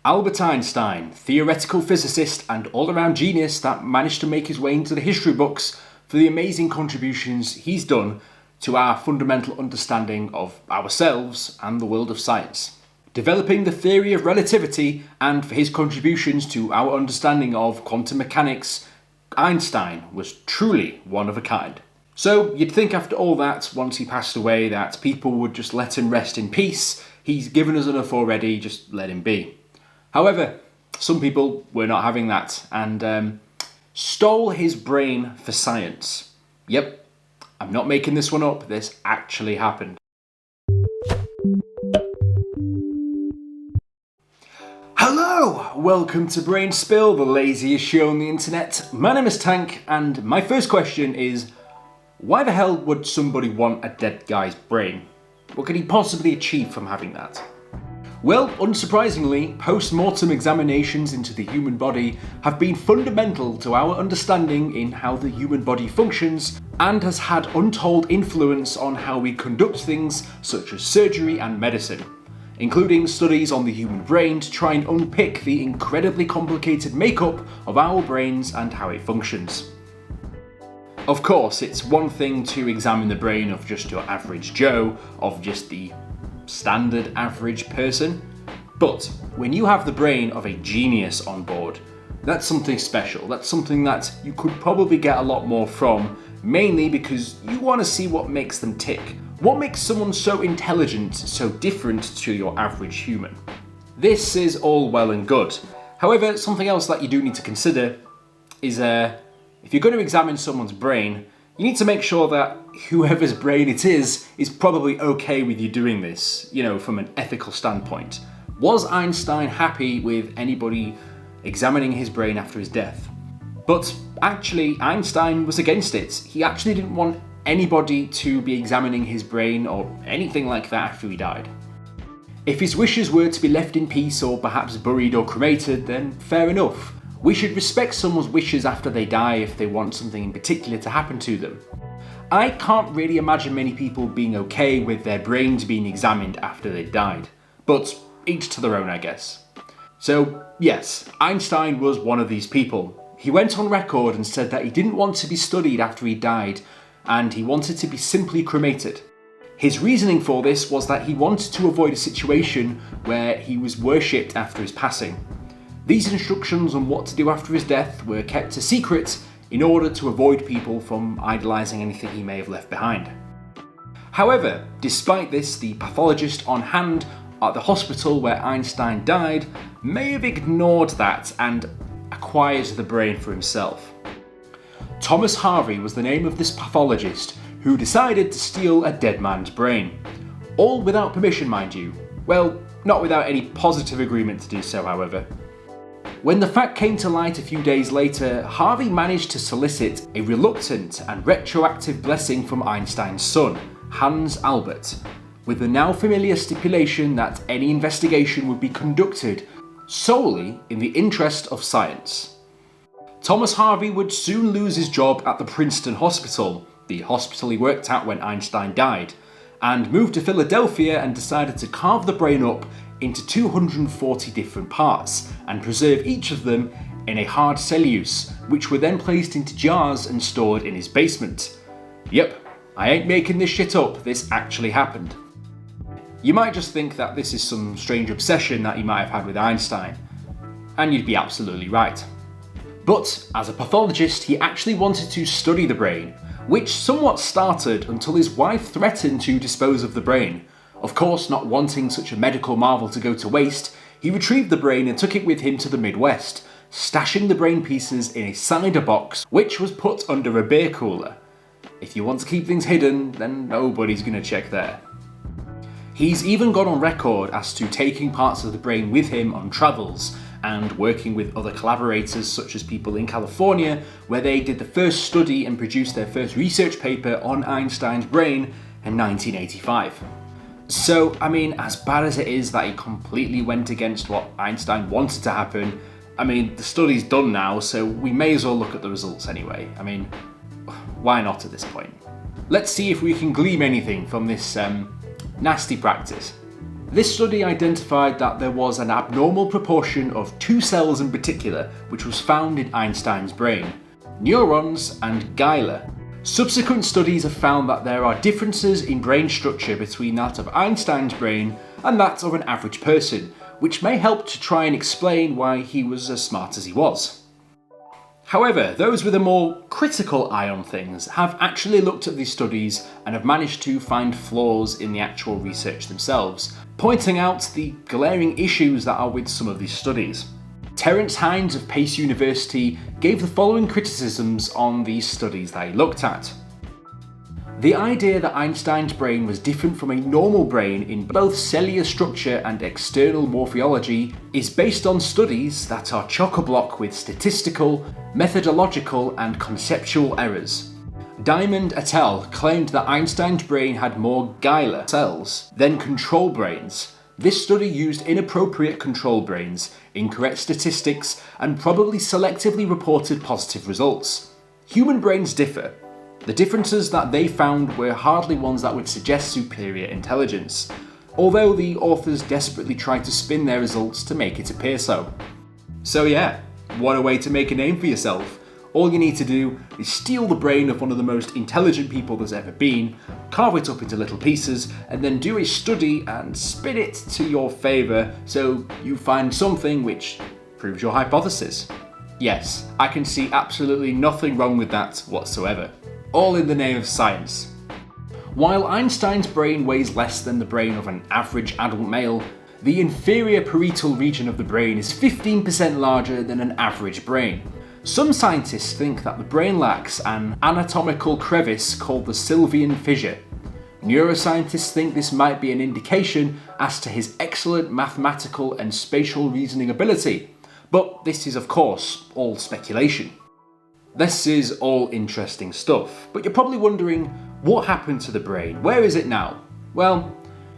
Albert Einstein, theoretical physicist and all-around genius that managed to make his way into the history books for the amazing contributions he's done to our fundamental understanding of ourselves and the world of science. Developing the theory of relativity and for his contributions to our understanding of quantum mechanics, Einstein was truly one of a kind. So you'd think after all that, once he passed away, that people would just let him rest in peace. He's given us enough already, just let him be. However, some people were not having that and stole his brain for science. Yep, I'm not making this one up, this actually happened. Hello! Welcome to Brain Spill, the laziest show on the internet. My name is Tank, and my first question is, why the hell would somebody want a dead guy's brain? What could he possibly achieve from having that? Well, unsurprisingly, post-mortem examinations into the human body have been fundamental to our understanding in how the human body functions and has had untold influence on how we conduct things such as surgery and medicine, including studies on the human brain to try and unpick the incredibly complicated makeup of our brains and how it functions. Of course, it's one thing to examine the brain of just your average Joe, of just the standard average person, but when you have the brain of a genius on board, that's something special. That's something that you could probably get a lot more from, mainly because you want to see what makes them tick. What makes someone so intelligent, so different to your average human? This is all well and good. However, something else that you do need to consider is if you're going to examine someone's brain, you need to make sure that whoever's brain it is probably okay with you doing this, from an ethical standpoint. Was Einstein happy with anybody examining his brain after his death? But actually, Einstein was against it. He actually didn't want anybody to be examining his brain or anything like that after he died. If his wishes were to be left in peace or perhaps buried or cremated, then fair enough. We should respect someone's wishes after they die if they want something in particular to happen to them. I can't really imagine many people being okay with their brains being examined after they died, but each to their own, I guess. So yes, Einstein was one of these people. He went on record and said that he didn't want to be studied after he died, and he wanted to be simply cremated. His reasoning for this was that he wanted to avoid a situation where he was worshipped after his passing. These instructions on what to do after his death were kept a secret in order to avoid people from idolising anything he may have left behind. However, despite this, the pathologist on hand at the hospital where Einstein died may have ignored that and acquired the brain for himself. Thomas Harvey was the name of this pathologist who decided to steal a dead man's brain. All without permission, mind you. Well, not without any positive agreement to do so, however. When the fact came to light a few days later, Harvey managed to solicit a reluctant and retroactive blessing from Einstein's son, Hans Albert, with the now familiar stipulation that any investigation would be conducted solely in the interest of science. Thomas Harvey would soon lose his job at the Princeton Hospital, the hospital he worked at when Einstein died, and moved to Philadelphia and decided to carve the brain up into 240 different parts and preserve each of them in a hard cellulose, which were then placed into jars and stored in his basement. Yep, I ain't making this shit up, this actually happened. You might just think that this is some strange obsession that he might have had with Einstein, and you'd be absolutely right. But as a pathologist, he actually wanted to study the brain, which somewhat started until his wife threatened to dispose of the brain. Of course, not wanting such a medical marvel to go to waste, he retrieved the brain and took it with him to the Midwest, stashing the brain pieces in a cider box, which was put under a beer cooler. If you want to keep things hidden, then nobody's going to check there. He's even gone on record as to taking parts of the brain with him on travels and working with other collaborators such as people in California, where they did the first study and produced their first research paper on Einstein's brain in 1985. So, as bad as it is that he completely went against what Einstein wanted to happen, the study's done now, so we may as well look at the results anyway. Why not at this point? Let's see if we can glean anything from this nasty practice. This study identified that there was an abnormal proportion of two cells in particular which was found in Einstein's brain: neurons and glia. Subsequent studies have found that there are differences in brain structure between that of Einstein's brain and that of an average person, which may help to try and explain why he was as smart as he was. However, those with a more critical eye on things have actually looked at these studies and have managed to find flaws in the actual research themselves, pointing out the glaring issues that are with some of these studies. Terence Hines of Pace University gave the following criticisms on these studies that he looked at. The idea that Einstein's brain was different from a normal brain in both cellular structure and external morphology is based on studies that are chock-a-block with statistical, methodological, and conceptual errors. Diamond et al. Claimed that Einstein's brain had more glia cells than control brains. This study used inappropriate control brains, incorrect statistics, and probably selectively reported positive results. Human brains differ. The differences that they found were hardly ones that would suggest superior intelligence, although the authors desperately tried to spin their results to make it appear so. So yeah, what a way to make a name for yourself. All you need to do is steal the brain of one of the most intelligent people there's ever been, carve it up into little pieces, and then do a study and spin it to your favour so you find something which proves your hypothesis. Yes, I can see absolutely nothing wrong with that whatsoever. All in the name of science. While Einstein's brain weighs less than the brain of an average adult male, the inferior parietal region of the brain is 15% larger than an average brain. Some scientists think that the brain lacks an anatomical crevice called the Sylvian fissure. Neuroscientists think this might be an indication as to his excellent mathematical and spatial reasoning ability, but this is of course all speculation. This is all interesting stuff, but you're probably wondering, what happened to the brain? Where is it now? Well,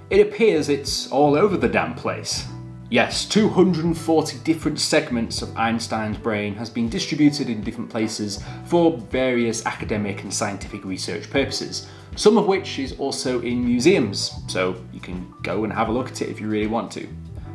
it appears it's all over the damn place. Yes, 240 different segments of Einstein's brain has been distributed in different places for various academic and scientific research purposes, some of which is also in museums, so you can go and have a look at it if you really want to.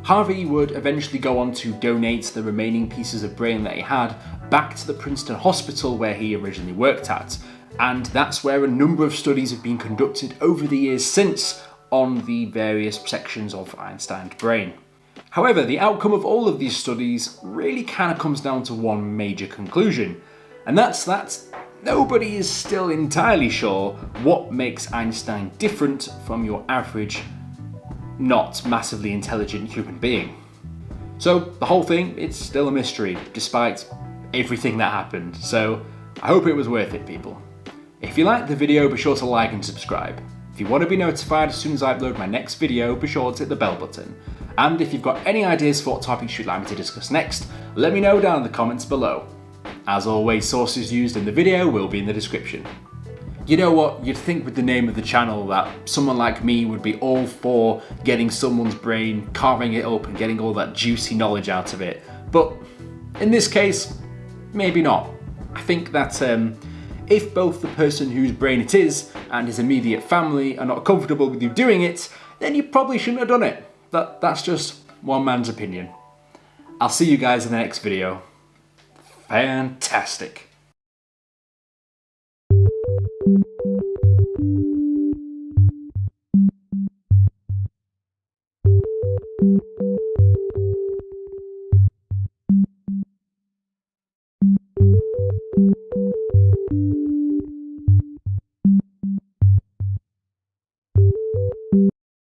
Harvey would eventually go on to donate the remaining pieces of brain that he had back to the Princeton Hospital where he originally worked at, and that's where a number of studies have been conducted over the years since on the various sections of Einstein's brain. However, the outcome of all of these studies really kind of comes down to one major conclusion, and that's that nobody is still entirely sure what makes Einstein different from your average, not massively intelligent human being. So the whole thing, it's still a mystery, despite everything that happened, so I hope it was worth it, people. If you liked the video, be sure to like and subscribe. If you want to be notified as soon as I upload my next video, be sure to hit the bell button. And if you've got any ideas for what topics you'd like me to discuss next, let me know down in the comments below. As always, sources used in the video will be in the description. You know what, you'd think with the name of the channel that someone like me would be all for getting someone's brain, carving it up and getting all that juicy knowledge out of it. But in this case, maybe not. I think that if both the person whose brain it is and his immediate family are not comfortable with you doing it, then you probably shouldn't have done it. That's just one man's opinion. I'll see you guys in the next video. Fantastic.